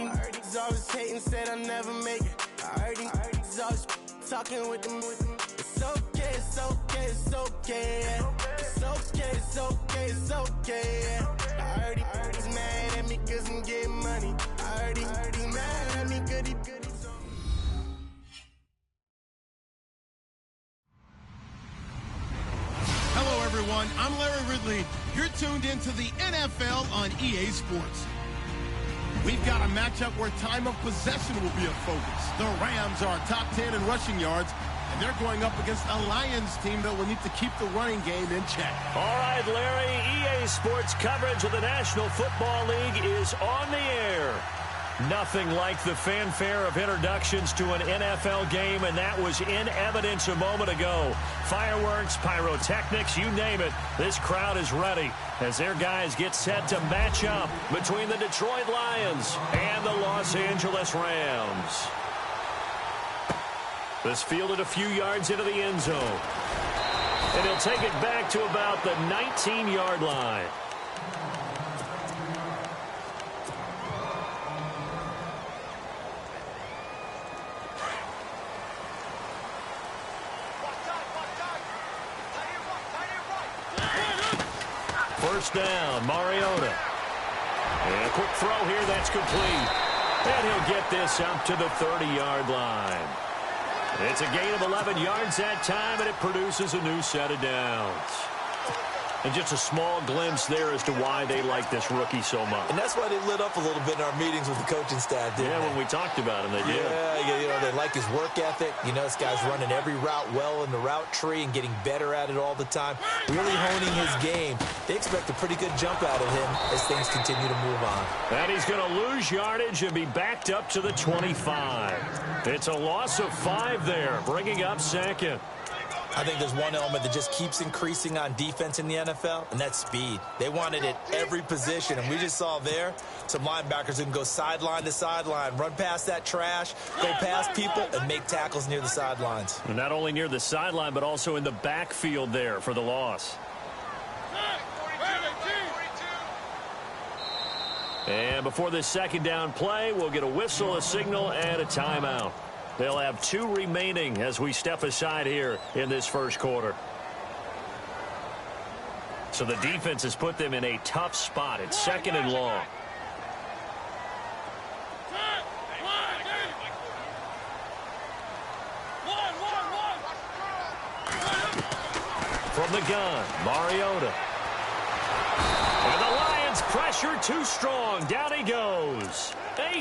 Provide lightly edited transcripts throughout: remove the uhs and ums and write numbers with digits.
heard these always hating, said I'll never make it. I heard these always talking with them. It's okay, it's okay, it's okay, yeah. It's okay, it's okay, it's okay, yeah. I heard he's mad at me cause I'm getting money. I heard he's mad at me cause he's Hello, everyone. I'm Larry Ridley. You're tuned into the NFL on EA Sports. We've got a matchup where time of possession will be a focus. The Rams are top 10 in rushing yards, and they're going up against a Lions team that will need to keep the running game in check. All right, Larry, EA Sports coverage of the National Football League is on the air. Nothing like the fanfare of introductions to an NFL game, and that was in evidence a moment ago. Fireworks, pyrotechnics, you name it. This crowd is ready as their guys get set to match up between the Detroit Lions and the Los Angeles Rams. This fielded a few yards into the end zone. And he'll take it back to about the 19-yard line. First down, Mariota. And a quick throw here, that's complete. And he'll get this up to the 30-yard line. It's a gain of 11 yards that time, and it produces a new set of downs. And just a small glimpse there as to why they like this rookie so much. And that's why they lit up a little bit in our meetings with the coaching staff, didn't they? Yeah, when we talked about him, they did. Yeah, you know, they like his work ethic. You know, this guy's running every route well in the route tree and getting better at it all the time. Really honing his game. They expect a pretty good jump out of him as things continue to move on. And he's going to lose yardage and be backed up to the 25. It's a loss of 5 there, bringing up second. I think there's one element that just keeps increasing on defense in the NFL, and that's speed. They want it at every position, and we just saw there some linebackers who can go sideline to sideline, run past that trash, go past people, and make tackles near the sidelines. And not only near the sideline, but also in the backfield there for the loss. And before this second down play, we'll get a whistle, a signal, and a timeout. They'll have 2 remaining as we step aside here in this first quarter. So the defense has put them in a tough spot. It's second and long. From the gun, Mariota. And the Lions pressure too strong. Down he goes.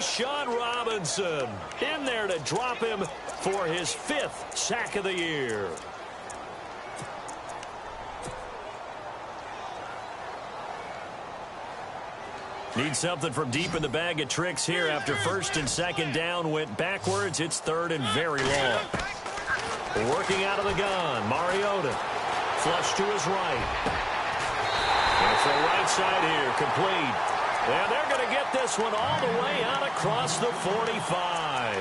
Sean Robinson in there to drop him for his 5th sack of the year. Need something from deep in the bag of tricks here after first and second down went backwards. It's third and very long. Working out of the gun, Mariota. Flush to his right. And for the right side here, complete. And they're going to get this one all the way out across the 45.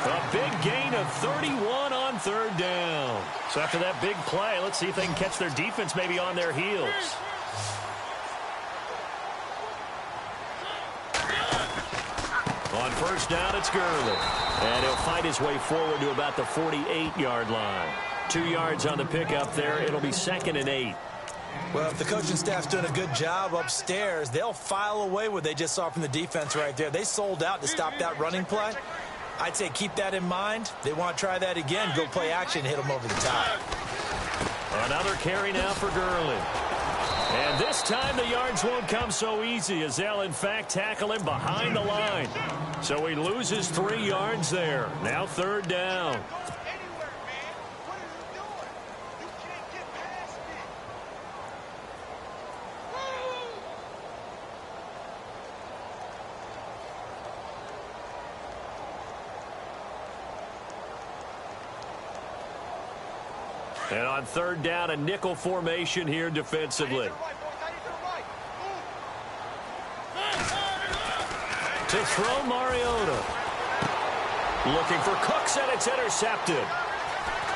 A big gain of 31 on third down. So after that big play, let's see if they can catch their defense maybe on their heels. On first down, it's Gurley. And he'll fight his way forward to about the 48-yard line. 2 yards on the pickup there. It'll be second and 8. Well, if the coaching staff's doing a good job upstairs, they'll file away what they just saw from the defense right there. They sold out to stop that running play. I'd say keep that in mind. They want to try that again, go play action, hit them over the top. Another carry now for Gurley. And this time the yards won't come so easy as they'll, in fact, tackle him behind the line. So he loses 3 yards there. Now third down. And on third down, a nickel formation here defensively. To throw Mariota. Looking for Cooks, and it's intercepted.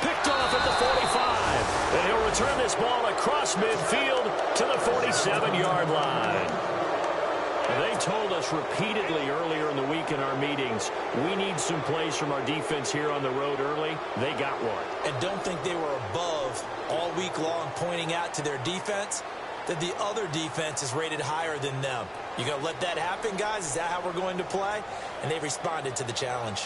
Picked off at the 45. And he'll return this ball across midfield to the 47-yard line. They told us repeatedly earlier in the week in our meetings, we need some plays from our defense here on the road early. They got one. And don't think they were above all week long pointing out to their defense that the other defense is rated higher than them. You going to let that happen, guys? Is that how we're going to play? And they responded to the challenge.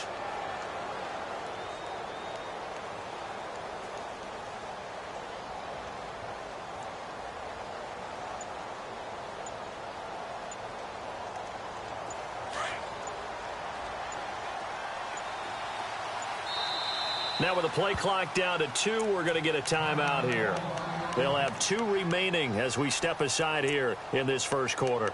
Now with the play clock down to 2, we're going to get a timeout here. They'll have 2 remaining as we step aside here in this first quarter.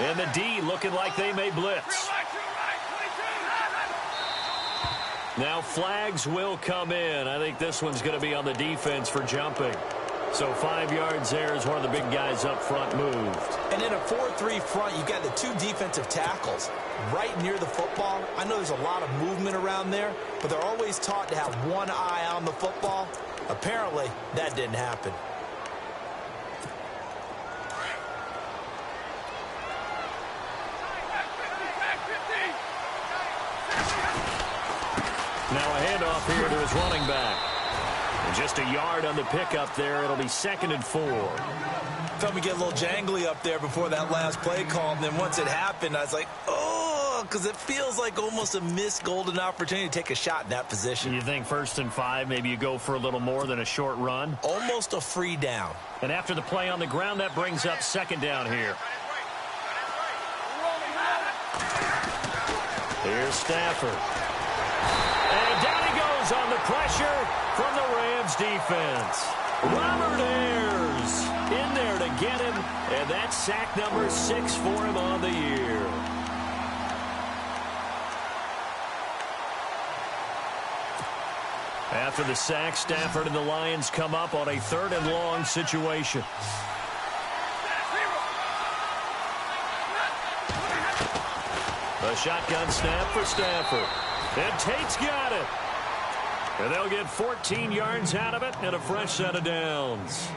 And the D looking like they may blitz. Now flags will come in. I think this one's going to be on the defense for jumping. So 5 yards there as one of the big guys up front moved. And in a 4-3 front, you've got the 2 defensive tackles right near the football. I know there's a lot of movement around there, but they're always taught to have one eye on the football. Apparently, that didn't happen. Now a handoff here to his running back. And just a yard on the pickup there. It'll be 2nd and 4. Felt me get a little jangly up there before that last play call. And then once it happened, I was like, oh, because it feels like almost a missed golden opportunity to take a shot in that position. You think 1st and 5, maybe you go for a little more than a short run? Almost a free down. And after the play on the ground, that brings up 2nd down here. Here's Stafford. And down he goes on the pressure from the Rams defense. Robert Ayers in there to get him, and that's sack number 6 for him on the year. After the sack, Stafford and the Lions come up on a 3rd and long situation. A shotgun snap for Stafford. And Tate's got it. And they'll get 14 yards out of it and a fresh set of downs.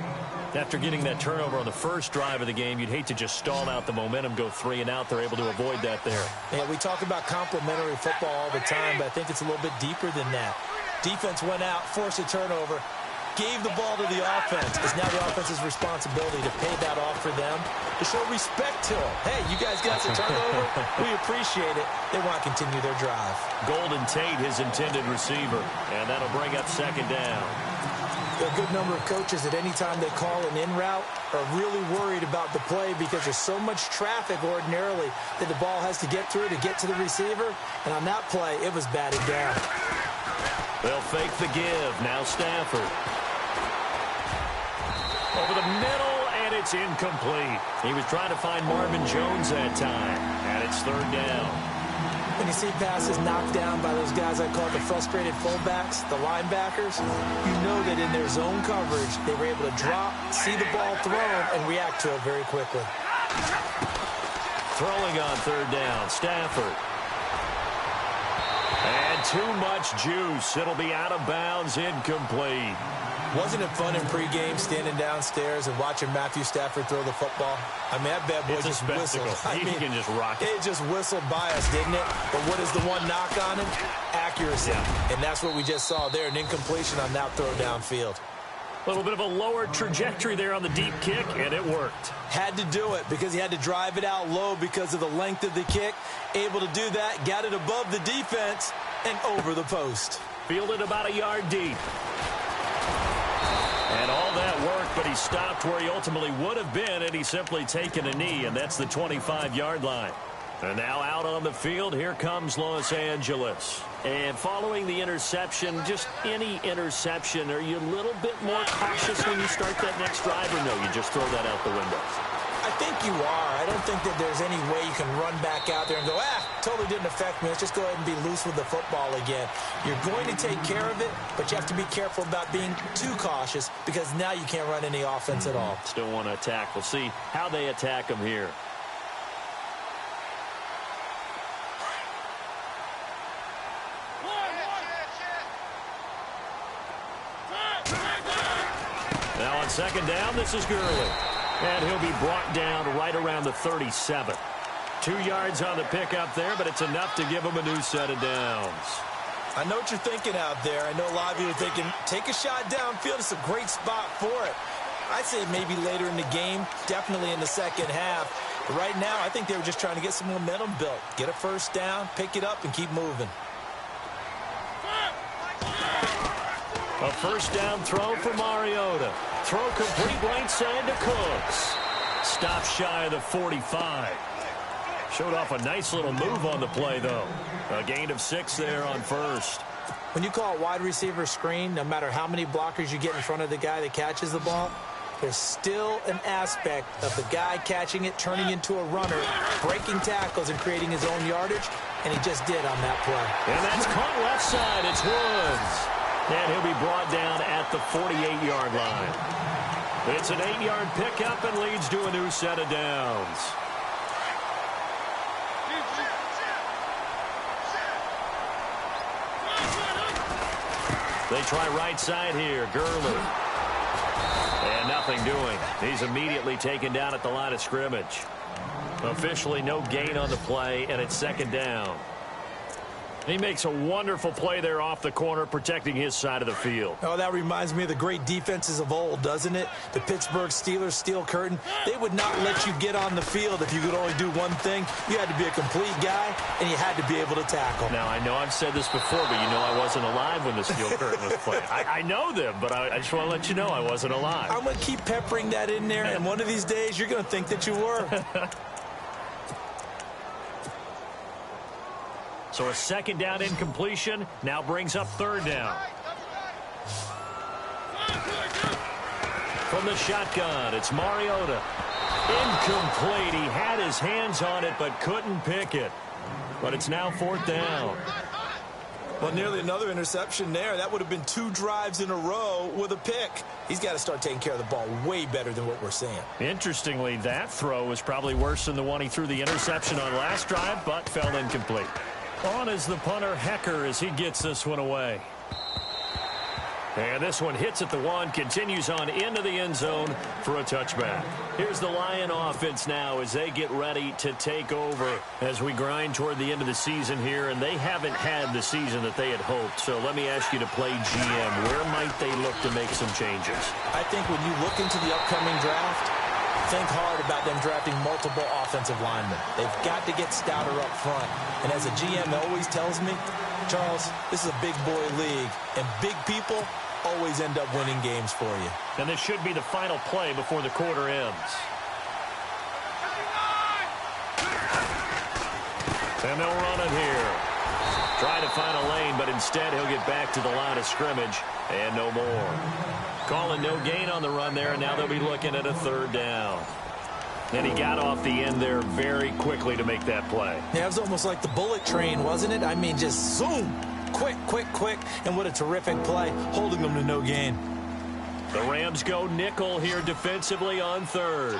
After getting that turnover on the first drive of the game, you'd hate to just stall out the momentum, go 3 and out. They're able to avoid that there. Yeah, we talk about complementary football all the time, but I think it's a little bit deeper than that. Defense went out, forced a turnover, gave the ball to the offense. It's now the offense's responsibility to pay that off for them, to show respect to them. Hey, you guys got the turnover. We appreciate it. They want to continue their drive. Golden Tate, his intended receiver, and that'll bring up 2nd down. A good number of coaches at any time they call an in route are really worried about the play because there's so much traffic ordinarily that the ball has to get through to get to the receiver. And on that play, it was batted down. They'll fake the give. Now Stafford. Over the middle, and it's incomplete. He was trying to find Marvin Jones that time, and it's 3rd down. When you see passes knocked down by those guys I call the frustrated fullbacks, the linebackers, you know that in their zone coverage, they were able to drop, see the ball thrown, and react to it very quickly. Throwing on 3rd down, Stafford. And too much juice. It'll be out of bounds, incomplete. Wasn't it fun in pregame standing downstairs and watching Matthew Stafford throw the football? I mean, that bad boy just whistled. He can just rock it. It just whistled by us, didn't it? But what is the one knock on him? Accuracy. Yeah. And that's what we just saw there, an incompletion on that throw downfield. A little bit of a lower trajectory there on the deep kick, and it worked. Had to do it because he had to drive it out low because of the length of the kick. Able to do that, got it above the defense, and over the post. Fielded about a yard deep. And all that work, but he stopped where he ultimately would have been had he simply taken a knee, and that's the 25-yard line. And now out on the field, here comes Los Angeles. And following the interception, just any interception, are you a little bit more cautious when you start that next drive, or no, you just throw that out the window? I think you are. I don't think that there's any way you can run back out there and go, totally didn't affect me. Let's just go ahead and be loose with the football again. You're going to take care of it, but you have to be careful about being too cautious because now you can't run any offense at all. Still want to attack. We'll see how they attack them here. Now on second down, this is Gurley. And he'll be brought down right around the 37. 2 yards on the pickup there, but it's enough to give him a new set of downs. I know what you're thinking out there. I know a lot of you are thinking, take a shot downfield. It's a great spot for it. I'd say maybe later in the game, definitely in the second half. But right now, I think they were just trying to get some momentum built. Get a first down, pick it up, and keep moving. A first down throw for Mariota. Throw complete right side to Cooks. Stop shy of the 45. Showed off a nice little move on the play, though. A gain of 6 there on first. When you call a wide receiver screen, no matter how many blockers you get in front of the guy that catches the ball, there's still an aspect of the guy catching it, turning into a runner, breaking tackles, and creating his own yardage, and he just did on that play. And that's caught left side. It's Woods. And he'll be brought down at the 48-yard line. It's an 8-yard pickup and leads to a new set of downs. They try right side here. Gurley. And nothing doing. He's immediately taken down at the line of scrimmage. Officially no gain on the play, and it's second down. He makes a wonderful play there off the corner, protecting his side of the field. Oh, that reminds me of the great defenses of old, doesn't it? The Pittsburgh Steelers, steel curtain. They would not let you get on the field if you could only do one thing. You had to be a complete guy, and you had to be able to tackle. Now, I know I've said this before, but you know I wasn't alive when the steel curtain was played. I know them, but I just want to let you know I wasn't alive. I'm going to keep peppering that in there, and one of these days you're going to think that you were. So a second down incompletion now brings up third down. From the shotgun, it's Mariota. Incomplete. He had his hands on it but couldn't pick it. But it's now fourth down. Well, nearly another interception there. That would have been 2 drives in a row with a pick. He's got to start taking care of the ball way better than what we're seeing. Interestingly, that throw was probably worse than the one he threw the interception on last drive, but fell incomplete. On is the punter, Hecker, as he gets this one away. And this one hits at the 1, continues on into the end zone for a touchback. Here's the Lion offense now as they get ready to take over as we grind toward the end of the season here, and they haven't had the season that they had hoped. So let me ask you to play GM. Where might they look to make some changes? I think when you look into the upcoming draft, think hard about them drafting multiple offensive linemen. They've got to get stouter up front. And as a GM always tells me, Charles, this is a big boy league, and big people always end up winning games for you. And this should be the final play before the quarter ends. And they'll run it here. Try to find a lane, but instead he'll get back to the line of scrimmage and no more. Calling no gain on the run there, and now they'll be looking at a third down. And he got off the end there very quickly to make that play. Yeah, it was almost like the bullet train, wasn't it? I mean, just zoom. Quick, quick, quick. And what a terrific play, holding them to no gain. The Rams go nickel here defensively on third.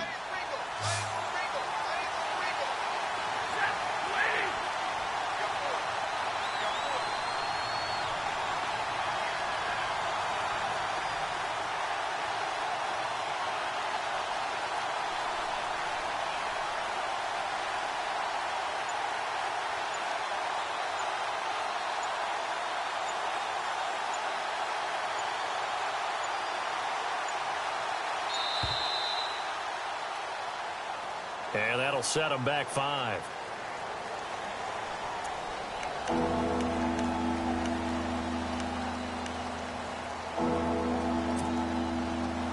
And that'll set them back 5.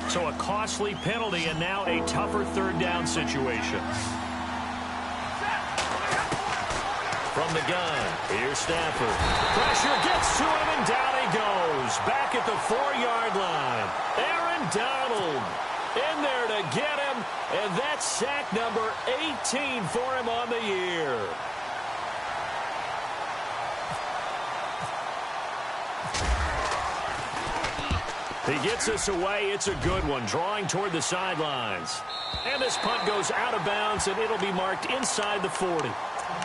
So a costly penalty and now a tougher third down situation. From the gun, here's Stafford. Pressure gets to him and down he goes. Back at the 4-yard line. Aaron Donald in there to get him, and that's sack number 18 for him on the year. He gets this away. It's a good one, drawing toward the sidelines. And this punt goes out of bounds, and it'll be marked inside the 40.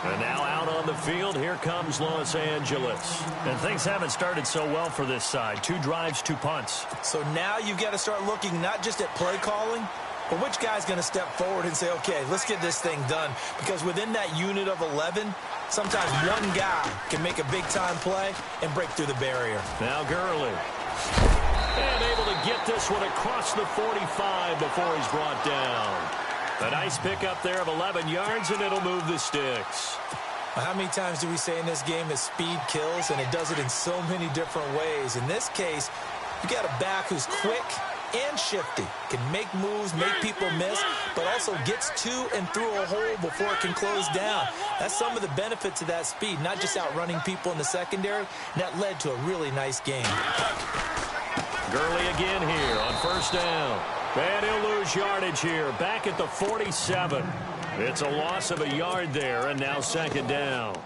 And now out on the field, here comes Los Angeles. And things haven't started so well for this side. 2 drives, 2 punts. So now you've got to start looking not just at play calling, but which guy's going to step forward and say, okay, let's get this thing done. Because within that unit of 11, sometimes one guy can make a big-time play and break through the barrier. Now Gurley. And able to get this one across the 45 before he's brought down. A nice pickup there of 11 yards, and it'll move the sticks. How many times do we say in this game that speed kills, and it does it in so many different ways? In this case, you got a back who's quick and shifty, can make moves, make people miss, but also gets to and through a hole before it can close down. That's some of the benefits of that speed, not just outrunning people in the secondary, and that led to a really nice game. Gurley again here on first down. And he'll lose yardage here, back at the 47. It's a loss of a yard there, and now second down.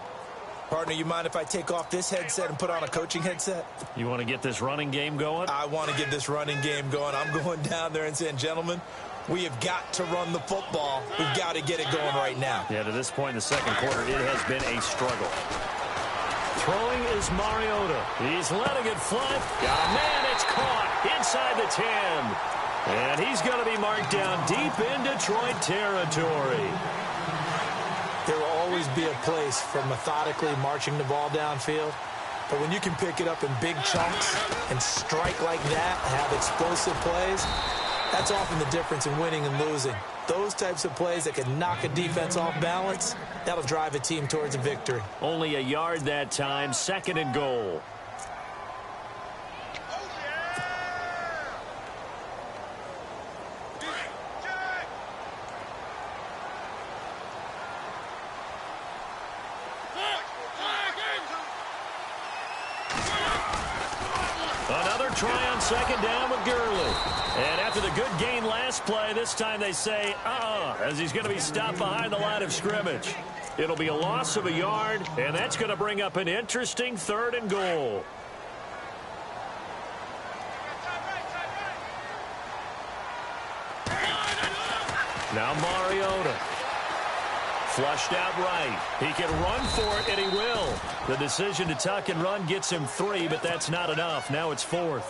Partner, you mind if I take off this headset and put on a coaching headset? You want to get this running game going? I want to get this running game going. I'm going down there and saying, gentlemen, we have got to run the football. We've got to get it going right now. Yeah, to this point in the second quarter, it has been a struggle. Throwing is Mariota. He's letting it fly. Got a man. It's caught inside the 10. And he's going to be marked down deep in Detroit territory. There will always be a place for methodically marching the ball downfield. But when you can pick it up in big chunks and strike like that, have explosive plays, that's often the difference in winning and losing. Those types of plays that can knock a defense off balance, that'll drive a team towards a victory. Only a yard that time, second and goal. Another try on second down with Gurley. And after the good gain last play, this time they say, as he's going to be stopped behind the line of scrimmage. It'll be a loss of a yard, and that's going to bring up an interesting third and goal. Now Mariota. Flushed out right. He can run for it, and he will. The decision to tuck and run gets him 3, but that's not enough. Now it's 4th.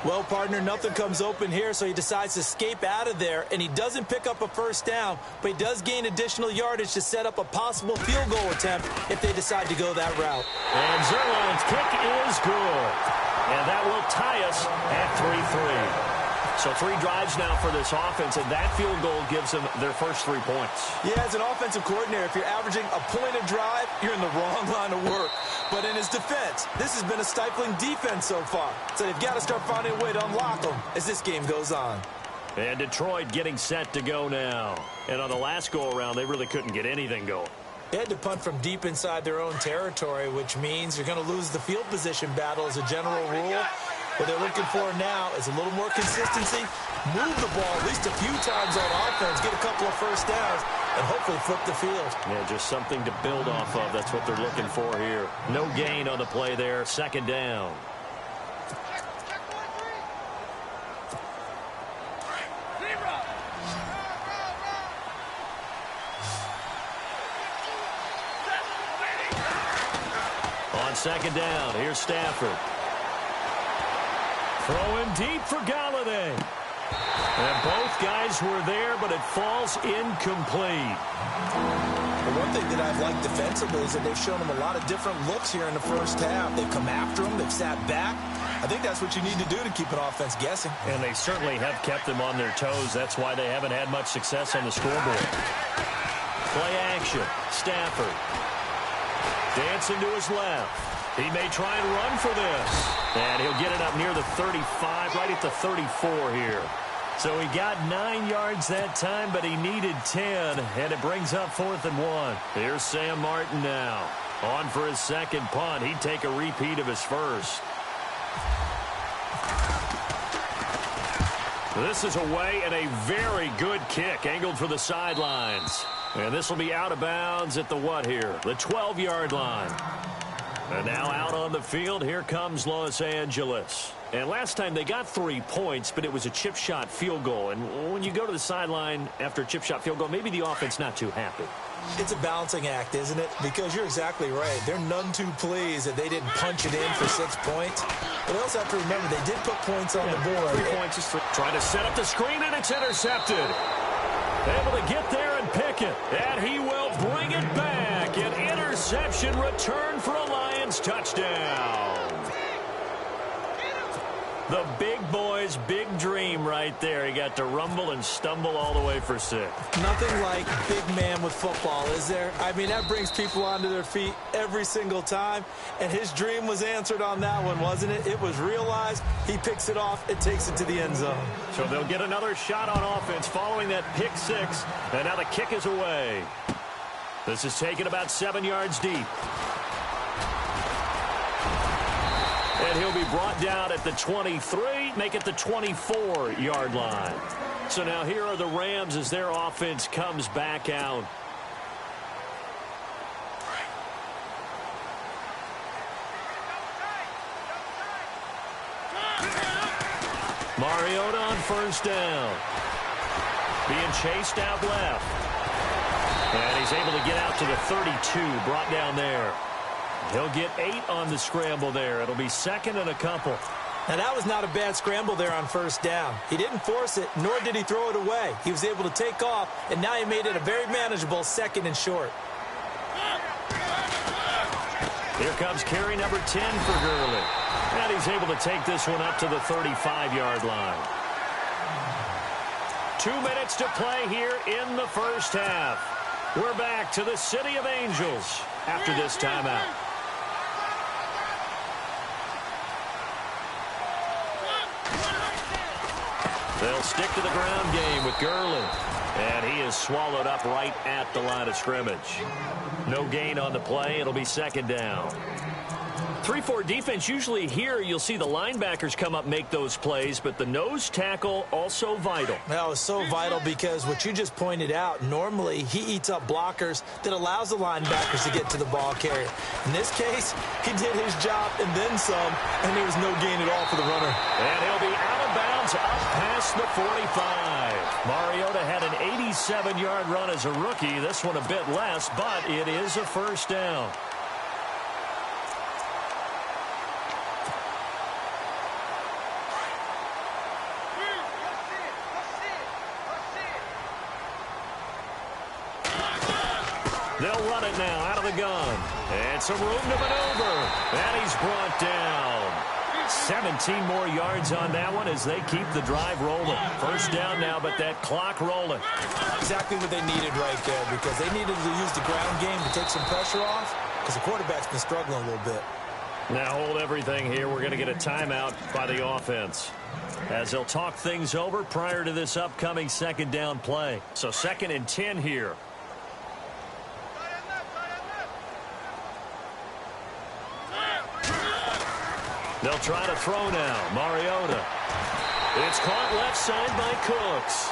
Well, partner, nothing comes open here, so he decides to escape out of there, and he doesn't pick up a first down, but he does gain additional yardage to set up a possible field goal attempt if they decide to go that route. And Zerline's kick is good. And that will tie us at 3-3. So 3 drives now for this offense, and that field goal gives them their first 3 points. Yeah, as an offensive coordinator, if you're averaging a point a drive, you're in the wrong line of work. But in his defense, this has been a stifling defense so far. So they've got to start finding a way to unlock them as this game goes on. And Detroit getting set to go now. And on the last go-around, they really couldn't get anything going. They had to punt from deep inside their own territory, which means you're going to lose the field position battle as a general rule. What they're looking for now is a little more consistency, move the ball at least a few times on offense, get a couple of first downs, and hopefully flip the field. Yeah, just something to build off of. That's what they're looking for here. No gain on the play there. Second down. On second down, here's Stafford. Throwing deep for Galladay. And both guys were there, but it falls incomplete. The one thing that I've liked defensively is that they've shown them a lot of different looks here in the first half. They've come after them. They've sat back. I think that's what you need to do to keep an offense guessing. And they certainly have kept them on their toes. That's why they haven't had much success on the scoreboard. Play action. Stafford. Dancing to his left. He may try and run for this. And he'll get it up near the 35, right at the 34 here. So he got 9 yards that time, but he needed 10, and it brings up 4th and 1. Here's Sam Martin now. On for his second punt. He'd take a repeat of his first. This is away, and a very good kick angled for the sidelines. And this will be out of bounds at the what here? The 12-yard line. And now out on the field, here comes Los Angeles. And last time they got 3 points, but it was a chip shot field goal. And when you go to the sideline after a chip shot field goal, maybe the offense not too happy. It's a balancing act, isn't it? Because you're exactly right. They're none too pleased that they didn't punch it in for 6 points. But they also have to remember they did put points on the board. 3 points is trying to set up the screen, and it's intercepted. Able to get there and pick it. And he will bring it back. An interception return for a Lions touchdown. The big boy's big dream right there. He got to rumble and stumble all the way for 6. Nothing like big man with football, is there? I mean, that brings people onto their feet every single time. And his dream was answered on that one, wasn't it? It was realized. He picks it off and takes it to the end zone. So they'll get another shot on offense following that pick 6. And now the kick is away. This is taken about 7 yards deep. And he'll be brought down at the 23, make it the 24-yard line. So now here are the Rams as their offense comes back out. Mariota on first down. Being chased out left. And he's able to get out to the 32, brought down there. He'll get 8 on the scramble there. It'll be 2nd and a couple. Now, that was not a bad scramble there on first down. He didn't force it, nor did he throw it away. He was able to take off, and now he made it a very manageable 2nd and short. Here comes carry number 10 for Gurley. And he's able to take this one up to the 35-yard line. 2 minutes to play here in the first half. We're back to the City of Angels after this timeout. They'll stick to the ground game with Gurley. And he is swallowed up right at the line of scrimmage. No gain on the play. It'll be 2nd down. 3-4 defense, usually here you'll see the linebackers come up, make those plays, but the nose tackle also vital. That was so vital because what you just pointed out, normally he eats up blockers that allows the linebackers to get to the ball carrier. In this case, he did his job and then some, and there was no gain at all for the runner. And he'll be out of bounds up past the 45. Mariota had an 87-yard run as a rookie. This one a bit less, but it is a first down. They'll run it now out of the gun. And some room to maneuver. And he's brought down. 17 more yards on that one as they keep the drive rolling. First down now, but that clock rolling. Exactly what they needed right there because they needed to use the ground game to take some pressure off because the quarterback's been struggling a little bit. Now hold everything here. We're going to get a timeout by the offense as they'll talk things over prior to this upcoming 2nd down play. So 2nd and 10 here. They'll try to throw now. Mariota. It's caught left side by Cooks.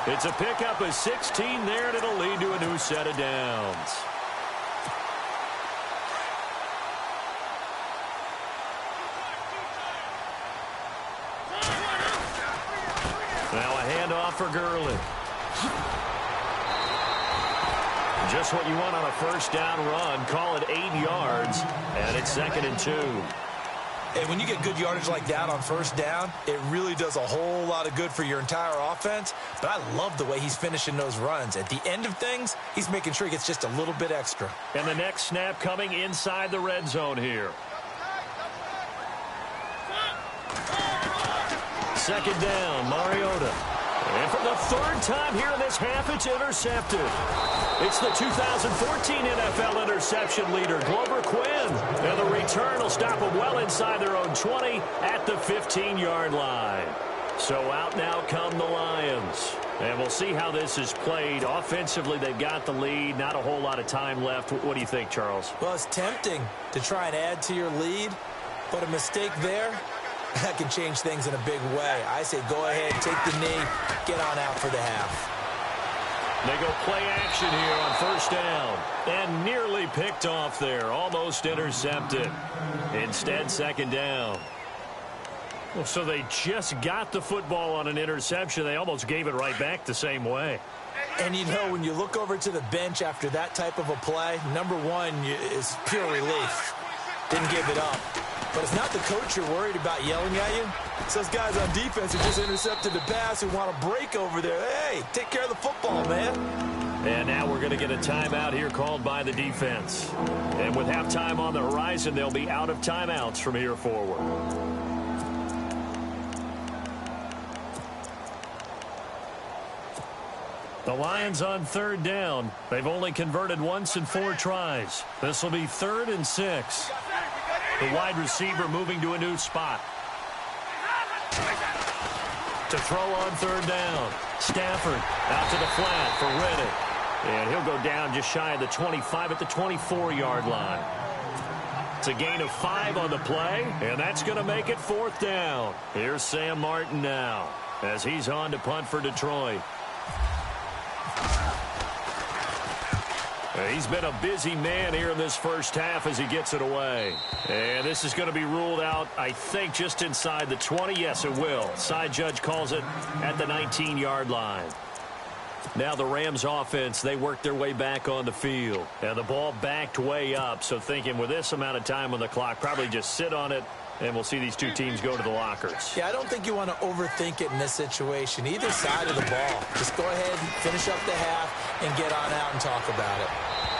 It's a pickup of 16 there, and it'll lead to a new set of downs. Now a handoff for Gurley. Just what you want on a first down run. Call it 8 yards, and it's 2nd and 2. And when you get good yardage like that on first down, it really does a whole lot of good for your entire offense. But I love the way he's finishing those runs. At the end of things, he's making sure he gets just a little bit extra. And the next snap coming inside the red zone here. 2nd down, Mariota. And for the 3rd time here in this half, it's intercepted. It's the 2014 NFL interception leader, Glover Quinn. And the return will stop them well inside their own 20 at the 15-yard line. So out now come the Lions. And we'll see how this is played. Offensively, they've got the lead. Not a whole lot of time left. What do you think, Charles? Well, it's tempting to try and add to your lead, but a mistake there, that can change things in a big way. I say go ahead, take the knee, get on out for the half. They go play action here on first down. And nearly picked off there. Almost intercepted. Instead, 2nd down. Well, so they just got the football on an interception. They almost gave it right back the same way. And, you know, when you look over to the bench after that type of a play, number one is pure relief. Didn't give it up. But it's not the coach you're worried about yelling at you. It's those guys on defense who just intercepted the pass who want to break over there. Hey, take care of the football, man. And now we're going to get a timeout here called by the defense. And with halftime on the horizon, they'll be out of timeouts from here forward. The Lions on third down. They've only converted once in 4 tries. This will be 3rd and 6. The wide receiver moving to a new spot. To throw on third down. Stafford out to the flat for Riddick. And he'll go down just shy of the 25 at the 24-yard line. It's a gain of 5 on the play, and that's going to make it 4th down. Here's Sam Martin now as he's on to punt for Detroit. He's been a busy man here in this first half as he gets it away. And this is going to be ruled out, I think, just inside the 20. Yes, it will. Side judge calls it at the 19-yard line. Now the Rams offense, they work their way back on the field. And the ball backed way up, so thinking with this amount of time on the clock, probably just sit on it, and we'll see these two teams go to the lockers. Yeah, I don't think you want to overthink it in this situation. Either side of the ball. Just go ahead, finish up the half, and get on out and talk about it.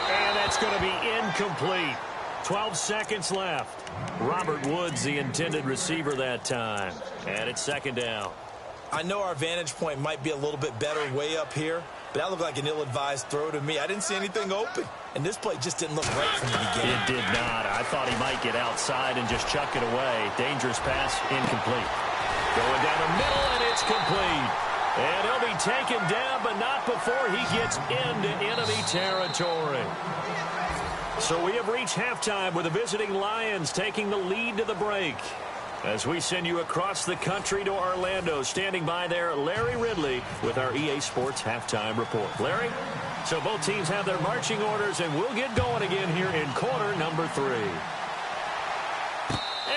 And that's going to be incomplete. 12 seconds left. Robert Woods, the intended receiver that time. And it's 2nd down. I know our vantage point might be a little bit better way up here, but that looked like an ill-advised throw to me. I didn't see anything open. And this play just didn't look right from the beginning. It did not. I thought he might get outside and just chuck it away. Dangerous pass, incomplete. Going down the middle, and it's complete. And he'll be taken down, but not before he gets into enemy territory. So we have reached halftime with the visiting Lions taking the lead to the break. As we send you across the country to Orlando, standing by there, Larry Ridley with our EA Sports Halftime Report. Larry? So both teams have their marching orders, and we'll get going again here in quarter number 3.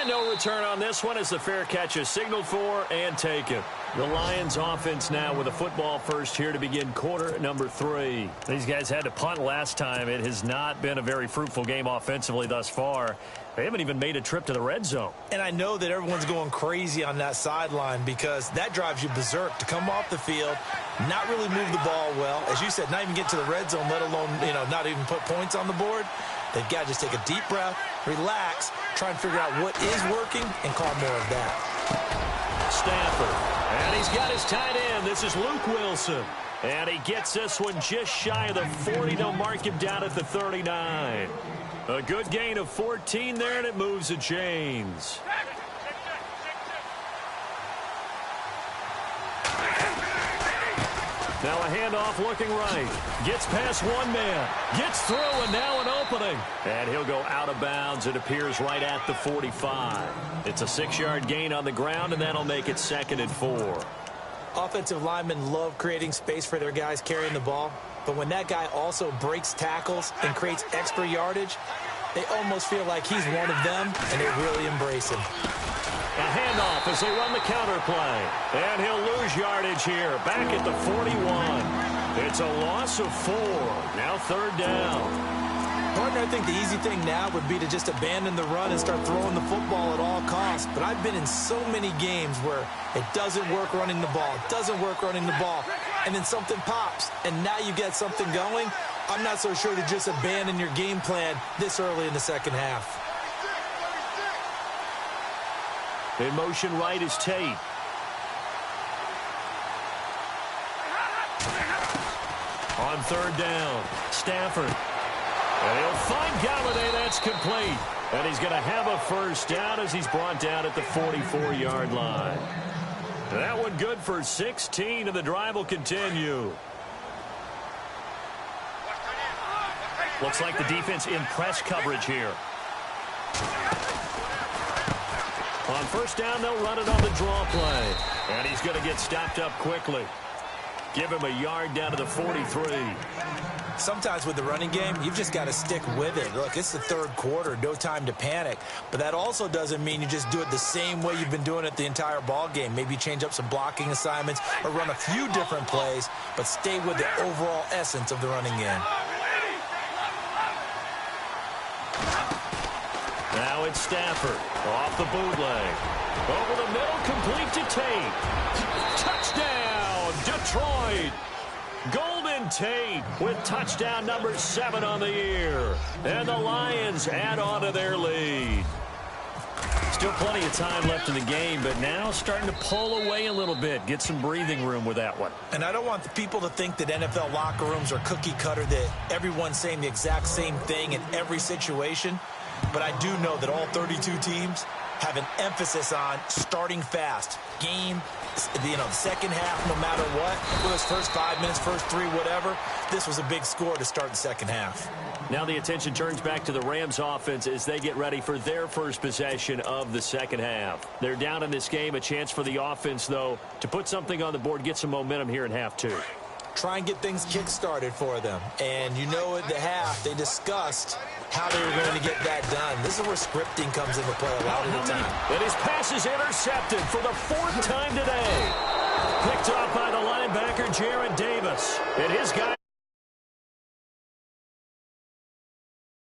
And no return on this one as the fair catch is signaled for and taken. The Lions offense now with a football first here to begin quarter number 3. These guys had to punt last time. It has not been a very fruitful game offensively thus far. They haven't even made a trip to the red zone. And I know that everyone's going crazy on that sideline because that drives you berserk to come off the field, not really move the ball well. As you said, not even get to the red zone, let alone, not even put points on the board. They've got to just take a deep breath, relax, try and figure out what is working, and call more of that. Stafford. And he's got his tight end. This is Luke Wilson. And he gets this one just shy of the 40. They'll mark him down at the 39. A good gain of 14 there, and it moves the chains. Now a handoff looking right. Gets past one man. Gets through, and now an opening. And he'll go out of bounds. It appears right at the 45. It's a 6-yard gain on the ground, and that'll make it 2nd and 4. Offensive linemen love creating space for their guys carrying the ball. But when that guy also breaks tackles and creates extra yardage, they almost feel like he's one of them, and they really embrace him. A handoff as they run the counter play. And he'll lose yardage here, back at the 41. It's a loss of 4. Now 3rd down. Partner, I think the easy thing now would be to just abandon the run and start throwing the football at all costs. But I've been in so many games where it doesn't work running the ball, and then something pops, and now you get something going. I'm not so sure to just abandon your game plan this early in the second half. In motion right is Tate. On 3rd down, Stafford. And he'll find Galladay. That's complete. And he's going to have a first down as he's brought down at the 44-yard line. That one good for 16, and the drive will continue. Looks like the defense in press coverage here. On 1st down, they'll run it on the draw play. And he's going to get stopped up quickly. Give him a yard down to the 43. sometimes with the running game, you've just got to stick with it. Look, it's the third quarter, no time to panic. But that also doesn't mean you just do it the same way you've been doing it the entire ball game. Maybe change up some blocking assignments or run a few different plays, but stay with the overall essence of the running game. Now it's Stafford off the bootleg. Over the middle, complete to Tate. Touchdown, Detroit. Golden Tate with touchdown number 7 on the year. And the Lions add on to their lead. Still plenty of time left in the game, but now starting to pull away a little bit. Get some breathing room with that one. And I don't want the people to think that NFL locker rooms are cookie cutter, that everyone's saying the exact same thing in every situation. But I do know that all 32 teams have an emphasis on starting fast. Game, the second half, no matter what. Whether it's first 5 minutes, first 3, whatever. This was a big score to start the second half. Now the attention turns back to the Rams offense as they get ready for their first possession of the second half. They're down in this game. A chance for the offense, though, to put something on the board, get some momentum here in half 2. Try and get things kick-started for them. And you know at the half, they discussed how they were going to get that done. This is where scripting comes into play a lot of the time. And his pass is intercepted for the 4th time today. Picked off by the linebacker, Jared Davis. And his guy...